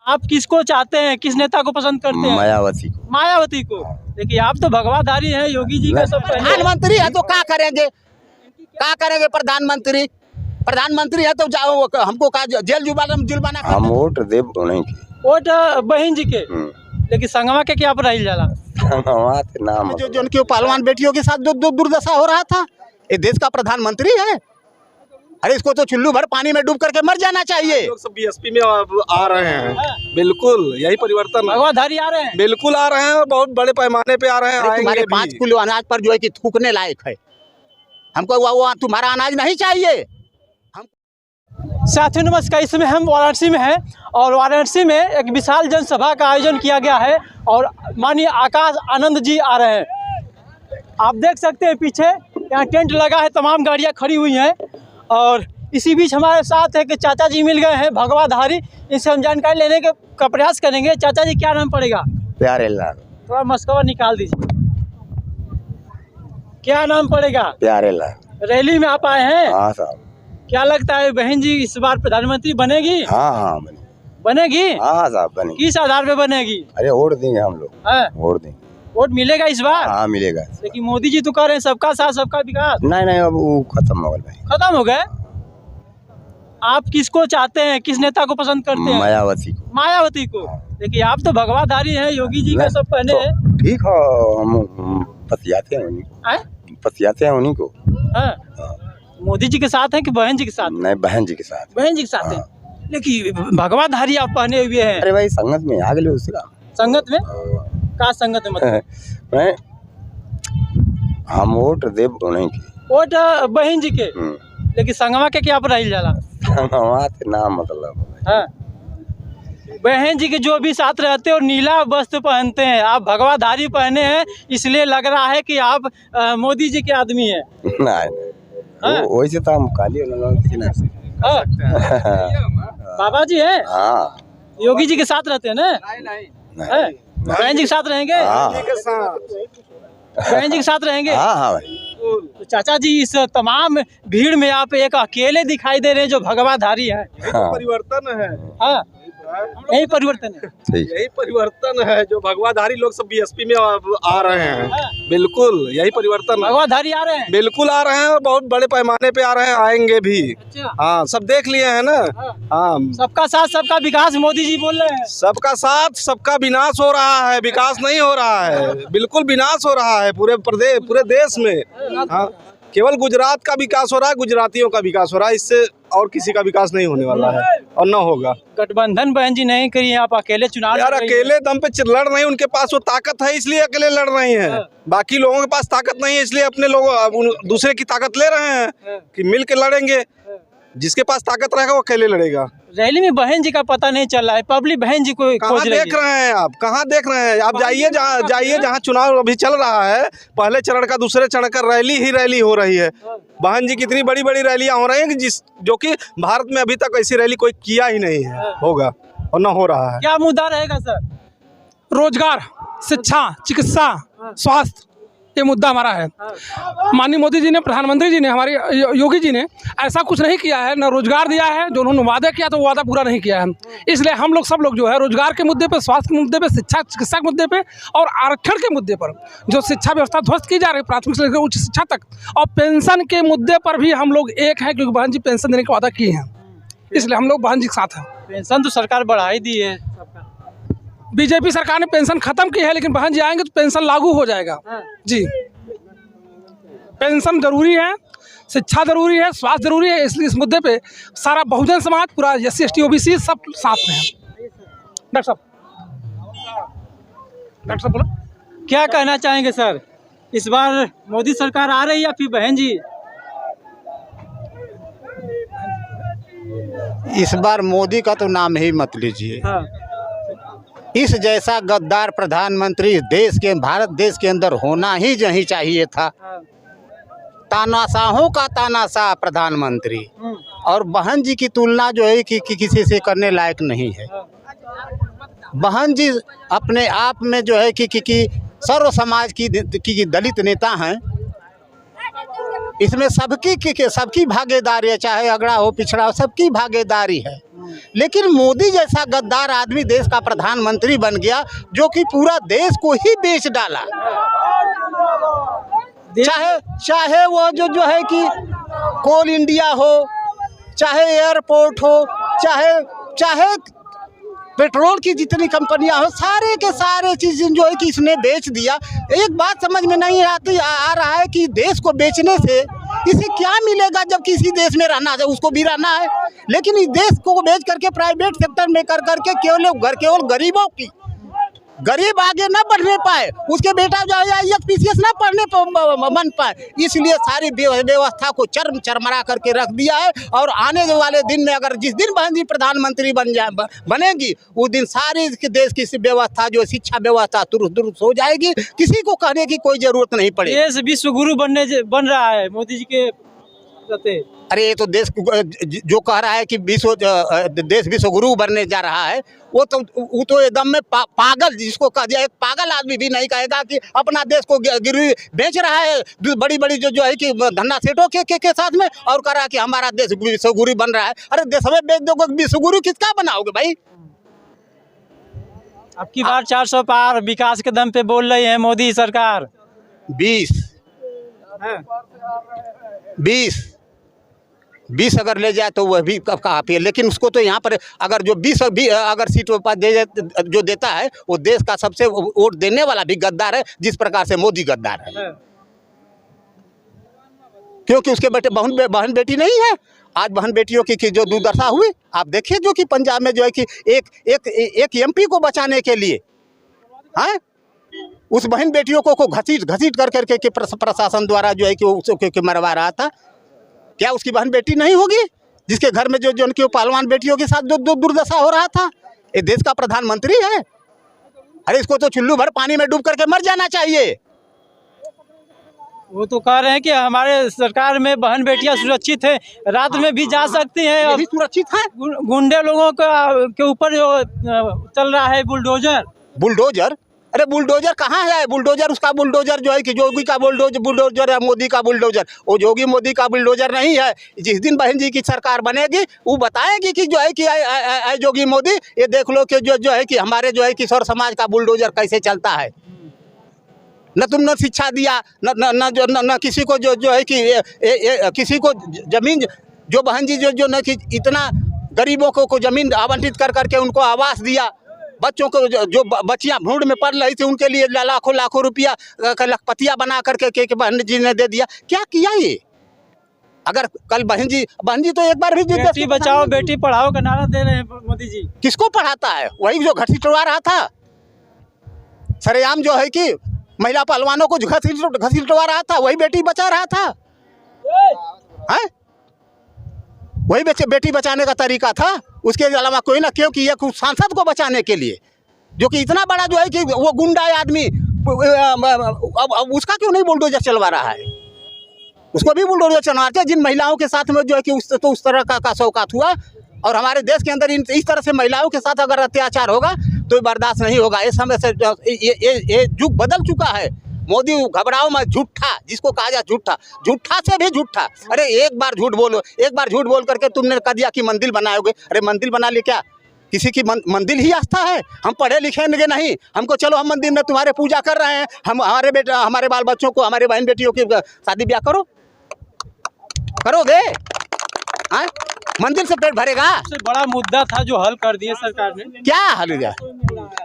आप किसको चाहते हैं, किस नेता को पसंद करते हैं? मायावती को। मायावती को। देखिए आप तो भगवाधारी हैं, योगी जी का सब प्रधानमंत्री है तो क्या करेंगे, क्या करेंगे? प्रधानमंत्री है तो जाओ, हमको क्या जेल जुर्माना? हम वोट देव नहीं की। वोट बहन जी के, लेकिन संगवा के क्या पर जाला नाम जो उनके पहलवान बेटियों के साथ जो दुर्दशा हो रहा था, ये देश का प्रधानमंत्री है। अरे इसको तो चुल्लू भर पानी में डूब करके मर जाना चाहिए। लोग सब बीएसपी में आ रहे हैं, बिल्कुल यही परिवर्तन। भगवाधारी आ रहे हैं, बिल्कुल आ रहे हैं और बहुत बड़े पैमाने पे आ रहे हैं। तुम्हारे 5 किलो अनाज पर जो है कि थूकने लायक है, हमको वो तुम्हारा अनाज नहीं चाहिए। साथियों नमस्कार, इस समय हम वाराणसी में हैं और वाराणसी में एक विशाल जनसभा का आयोजन किया गया है और माननीय आकाश आनंद जी आ रहे हैं। आप देख सकते हैं पीछे यहाँ टेंट लगा है, तमाम गाड़ियाँ खड़ी हुई हैं और इसी बीच हमारे साथ एक चाचा जी मिल गए हैं भगवाधारी। इनसे हम जानकारी लेने का प्रयास करेंगे। चाचा जी क्या नाम पड़ेगा? प्यारे लाल। थोड़ा मस्कवा निकाल दीजिए, क्या नाम पड़ेगा? प्यारे लाल। रैली में आप आए हैं? हाँ साहब। क्या लगता है बहन जी इस बार प्रधानमंत्री बनेगी? हाँ बनेगी। हाँ साहब बनेगी। किस आधार पे बनेगी? अरे वोट देंगे हम लोग, वोट देंगे। वोट मिलेगा इस बार? हाँ मिलेगा। लेकिन मोदी जी तो कह रहे हैं सबका साथ सबका विकास। नहीं अब वो खत्म हो गए, खत्म हो गए। आप किसको चाहते हैं, किस नेता को पसंद करते हैं? मायावती को। मायावती को। देखिए आप तो भगवाधारी हैं, योगी जी का सब पहने हैं। ठीक है, हम पतियाते हैं उन्हीं को। मोदी जी के साथ हैं कि बहन जी के साथ? नहीं, बहन जी के साथ। बहन जी के साथ हैं, लेकिन भगवाधारी आप पहने हुए हैं। अरे भाई संगत में आ गए उसका। संगत में? का संगत में मतलब? हम वोट देव नहीं की। वोट बहन जी के, लेकिन संगवा के क्या पर जाला नाम मतलब। बहन जी के जो भी साथ रहते हैं और नीला वस्त्र पहनते हैं, आप भगवाधारी पहने हैं, इसलिए लग रहा है कि आप मोदी जी के आदमी हैं। नहीं वैसे तो हम काली बाबा जी हैं। हाँ योगी जी के साथ रहते हैं ना? बहन जी के साथ रहेंगे? बहन जी के साथ रहेंगे। हाँ भाई। तो चाचा जी इस तमाम भीड़ में आप एक अकेले दिखाई दे रहे हैं जो भगवाधारी है। परिवर्तन है। हाँ यही परिवर्तन है। यही परिवर्तन है जो भगवाधारी लोग सब बीएसपी में आ रहे हैं, बिल्कुल यही परिवर्तन है। भगवाधारी आ रहे हैं, बिल्कुल आ रहे हैं और बहुत बड़े पैमाने पे आ रहे हैं, आएंगे भी। अच्छा। हाँ सब देख लिए हैं ना। हाँ सबका साथ सबका विकास मोदी जी बोल रहे हैं। सबका साथ सबका विनाश हो रहा है, विकास नहीं हो रहा है, बिल्कुल विनाश हो रहा है पूरे देश में। हाँ केवल गुजरात का विकास हो रहा है, गुजरातियों का विकास हो रहा है, इससे और किसी का विकास नहीं होने वाला है और न होगा। गठबंधन बहन जी नहीं करी, आप अकेले चुनाव यार अकेले दम पे लड़ रही है, उनके पास वो ताकत है इसलिए अकेले लड़ रही हैं। बाकी लोगों के पास ताकत नहीं है इसलिए अपने लोग दूसरे की ताकत ले रहे हैं कि मिल के लड़ेंगे। जिसके पास ताकत रहेगा वो अकेले लड़ेगा। रैली में बहन जी का पता नहीं चल रहा है, पब्लिक बहन जी को खोज रही है। देख रहे हैं आप, कहाँ देख रहे हैं आप? जाइए जहाँ चुनाव अभी चल रहा है, पहले चरण का दूसरे चरण का रैली हो रही है। बहन जी कितनी बड़ी बड़ी रैलियां हो रही हैं जो कि भारत में अभी तक ऐसी रैली कोई किया ही नहीं है, होगा और न हो रहा है। क्या मुद्दा रहेगा सर? रोजगार, शिक्षा, चिकित्सा, स्वास्थ्य, ये मुद्दा हमारा है। माननीय मोदी जी ने, प्रधानमंत्री जी ने, हमारे योगी जी ने ऐसा कुछ नहीं किया है, न रोजगार दिया है। जो उन्होंने वादा किया तो वो वादा पूरा नहीं किया है। इसलिए हम लोग सब लोग जो है रोजगार के मुद्दे पे, स्वास्थ्य के मुद्दे पे, शिक्षा चिकित्सा के मुद्दे पे और आरक्षण के मुद्दे पर जो शिक्षा व्यवस्था ध्वस्त की जा रही है प्राथमिक से लेकर उच्च शिक्षा तक, और पेंशन के मुद्दे पर भी हम लोग एक हैं, क्योंकि बहन जी पेंशन देने का वादा किए हैं, इसलिए हम लोग बहन जी के साथ हैं। पेंशन तो सरकार बढ़ा ही दी है। बीजेपी सरकार ने पेंशन खत्म की है, लेकिन बहन जी आएंगे तो पेंशन लागू हो जाएगा। जी पेंशन जरूरी है, शिक्षा जरूरी है, स्वास्थ्य जरूरी है, इसलिए इस मुद्दे पे सारा बहुजन समाज, पूरा SC ST OBC सब साथ में है। डॉक्टर साहब बोलो, क्या कहना चाहेंगे सर? इस बार मोदी सरकार आ रही है या फिर बहन जी? इस बार मोदी का तो नाम ही मत लीजिए। इस जैसा गद्दार प्रधानमंत्री भारत देश के अंदर होना ही नहीं चाहिए था। तानाशाहों का तानाशाह प्रधानमंत्री, और बहन जी की तुलना जो है कि किसी से करने लायक नहीं है। बहन जी अपने आप में जो है कि सर्व समाज की दलित नेता हैं। इसमें सबकी भागीदारी है, चाहे अगड़ा हो पिछड़ा हो, सबकी भागीदारी है। लेकिन मोदी जैसा गद्दार आदमी देश का प्रधानमंत्री बन गया, जो कि पूरा देश को ही बेच डाला। चाहे वो जो है कि कोल इंडिया हो, चाहे एयरपोर्ट हो, चाहे पेट्रोल की जितनी कंपनियां हो, सारे के सारे चीज़ जो है कि इसने बेच दिया। एक बात समझ में नहीं आ रहा है कि देश को बेचने से इसे क्या मिलेगा, जब किसी देश में रहना है उसको भी रहना है, लेकिन इस देश को बेच करके प्राइवेट सेक्टर में कर करके केवल गरीबों की, गरीब आगे ना बढ़ने पाए, उसके बेटा जो है IAS ना पढ़ने बन पाए, इसलिए सारी व्यवस्था को चरमरा करके रख दिया है। और आने वाले दिन में अगर जिस दिन बहन जी प्रधानमंत्री बनेगी, उस दिन सारी देश की व्यवस्था जो शिक्षा व्यवस्था दुरुस्त हो जाएगी, किसी को कहने की कोई जरूरत नहीं पड़ेगी। देश विश्व गुरु बन रहा है मोदी जी के रहते। अरे ये तो देश जो कह रहा है कि देश विश्व गुरु बनने जा रहा है, वो तो एकदम में पागल, जिसको कह दिया, एक पागल आदमी भी नहीं कहेगा कि अपना देश को गिरवी बेच रहा है बड़ी बड़ी जो है कि धन्ना सेठों के साथ में, और कह रहा है कि हमारा देश विश्व गुरु बन रहा है। अरे देश में बेच दोगे, विश्व गुरु किसका बनाओगे भाई? अब की बार 400 पार विकास के दम पे बोल रही है मोदी सरकार। 20 अगर ले जाए तो वह भी कहाँ पे, लेकिन उसको तो यहाँ पर अगर जो 20 अगर सीट जो देता है, वो देश का सबसे वोट देने वाला भी गद्दार है, जिस प्रकार से मोदी गद्दार है। क्योंकि उसके बेटे बहन बेटी नहीं है। आज बहन बेटियों की जो दुर्दशा हुई आप देखिए, जो कि पंजाब में जो है कि एक MP को बचाने के लिए उस बहन बेटियों को घसीट करके प्रशासन द्वारा जो है कि उसको मरवा रहा था। क्या उसकी बहन बेटी नहीं होगी, जिसके घर में जो उनकी पहलवान बेटियों के साथ जो दुर्दशा हो रहा था? ये देश का प्रधानमंत्री है। अरे इसको तो चुल्लू भर पानी में डूब करके मर जाना चाहिए। वो तो कह रहे हैं कि हमारे सरकार में बहन बेटियां सुरक्षित हैं, रात में भी जा सकती हैं। ये भी सुरक्षित है। गुंडे लोगों के ऊपर जो चल रहा है बुलडोजर। अरे बुलडोजर कहाँ है? बुलडोजर उसका बुलडोजर जो है कि योगी का बुलडोजर है, मोदी का बुलडोजर। वो योगी मोदी का बुलडोजर नहीं है। जिस दिन बहन जी की सरकार बनेगी, वो बताएगी कि जो है कि योगी मोदी, ये देख लो कि जो है कि हमारे जो है किशोर समाज का बुलडोजर कैसे चलता है। न तुमने शिक्षा दिया, न किसी को जो है कि किसी को जमीन, जो बहन जी जो न कि इतना गरीबों को जमीन आवंटित कर करके उनको आवास दिया। बच्चों को जो बच्चियां भूड में पढ़ रही थी, उनके लिए लाखों रुपया लखपतिया बना करके बहन जी ने दे दिया। क्या किया ये? अगर कल बहन जी तो एक बार भी बेटी बचाओ बेटी पढ़ाओ का नारा दे रहे हैं मोदी जी। किसको पढ़ाता है? वही जो घसीटवा रहा था सरेआम, जो है कि महिला पहलवानों को घसीटवा रहा था, वही बेटी बचा रहा था। वही बेटी बचाने का तरीका था, उसके अलावा कोई ना। क्योंकि ये सांसद को बचाने के लिए, जो कि इतना बड़ा जो है कि वो गुंडा आदमी, अब उसका क्यों नहीं बुलडोजर चलवा रहा है? उसको भी बुलडोजर चलवा रहे। जिन महिलाओं के साथ में जो है कि उस तरह का शौकात हुआ, और हमारे देश के अंदर इस तरह से महिलाओं के साथ अगर अत्याचार होगा तो बर्दाश्त नहीं होगा। इस समय से ये युग बदल चुका है। मोदी घबराओ मत, झूठा जिसको कहा जाए, झूठा से भी झूठा। अरे एक बार झूठ बोल करके तुमने कह दिया कि मंदिर बनाओगे। अरे मंदिर बना ले क्या? किसी की मंदिर ही आस्था है? हम पढ़े लिखे नहीं, हमको चलो हम मंदिर में तुम्हारे पूजा कर रहे हैं, हम हमारे बाल बच्चों को, हमारे बहन बेटियों की शादी ब्याह करोगे? मंदिर से पेट भरेगा? सबसे बड़ा मुद्दा था जो हल कर दिया सरकार ने। क्या हल गया?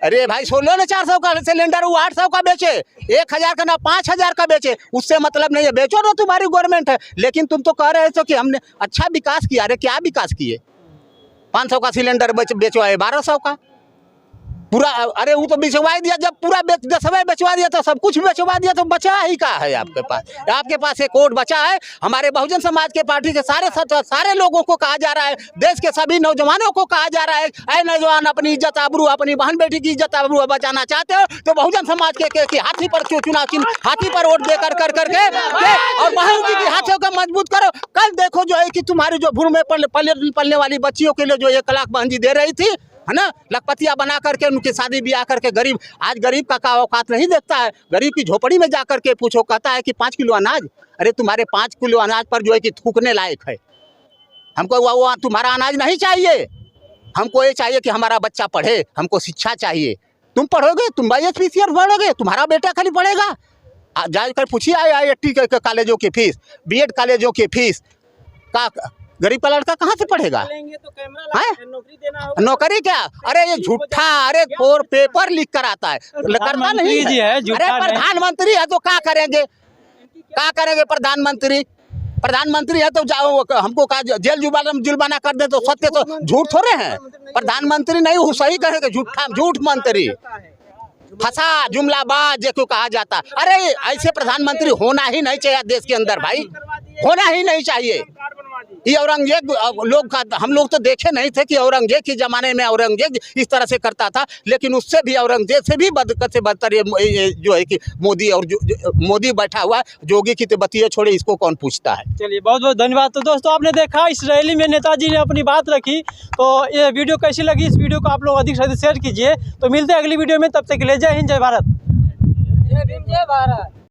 अरे भाई 16 ने 400 का सिलेंडर, वो 800 का बेचे, 1000 का ना 5000 का बेचे, उससे मतलब नहीं है। बेचो ना, तुम्हारी गवर्नमेंट है। लेकिन तुम तो कह रहे हो कि हमने अच्छा विकास किया। अरे क्या विकास किए? 500 का सिलेंडर बेचवाए 1200 का पूरा। अरे वो तो बेचवा दिया, जब पूरा बेचवा दिया तो सब कुछ बेचवा दिया, तो बचा ही का है आपके पास? आपके पास एक वोट बचा है। हमारे बहुजन समाज के पार्टी के सारे लोगों को कहा जा रहा है, देश के सभी नौजवानों को कहा जा रहा है, ऐ नौजवान अपनी इज्जत आबरू, अपनी बहन बेटी की इज्जत आबरू बचाना चाहते हो तो बहुजन समाज के हाथी पर चुनाव चिन्ह, हाथी पर वोट दे करके और बहन जी की हाथों को मजबूत करो। कल देखो जो है कि तुम्हारी जो भूल में पलने वाली बच्चियों के लिए जो 1 लाख बहन जी दे रही थी, है ना, लखपतिया बना करके उनकी शादी ब्याह करके। गरीब आज गरीब का औकात नहीं देखता है। गरीब की झोपड़ी में जा करके पूछो, कहता है कि 5 किलो अनाज। अरे तुम्हारे 5 किलो अनाज पर जो है कि थूकने लायक है। हमको वो तुम्हारा अनाज नहीं चाहिए। हमको ये चाहिए कि हमारा बच्चा पढ़े, हमको शिक्षा चाहिए। तुम पढ़ोगे, तुम IAS पढ़ोगे, तुम्हारा बेटा खाली पढ़ेगा। जाकर पूछिए IIT के कॉलेजों की फीस, BEd कॉलेजों की फीस का गरीब का लड़का कहाँ से पढ़ेगा? नौकरी क्या? अरे ये झूठा, अरे पेपर लिख कर आता है, करता नहीं है। अरे प्रधानमंत्री है तो क्या करेंगे? क्या करेंगे प्रधानमंत्री? प्रधानमंत्री है तो जाओ हमको कहा जेल जुर्माना कर दे, तो सत्य तो झूठ थोड़े हैं। प्रधानमंत्री नहीं हो, सही कहेंगे, झूठ मंत्री, फंसा जुमलाबाज जो कहा जाता। अरे ऐसे प्रधानमंत्री होना ही नहीं चाहिए देश के अंदर भाई, होना ही नहीं चाहिए। ये औरंगजेब लोग का, हम लोग तो देखे नहीं थे कि औरंगजेब के ज़माने में औरंगजेब इस तरह से करता था, लेकिन उससे भी, औरंगजेब से भी बदतर ये जो है कि मोदी, और मोदी बैठा हुआ है। जोगी की तो बतिया छोड़े, इसको कौन पूछता है। चलिए बहुत बहुत धन्यवाद। तो दोस्तों आपने देखा इस रैली में नेताजी ने अपनी बात रखी। तो ये वीडियो कैसी लगी, इस वीडियो को आप लोग अधिक से अधिक शेयर कीजिए। तो मिलते हैं अगली वीडियो में, तब तक के लिए जय हिंद, जय भारत। जय भीम, जय भारत।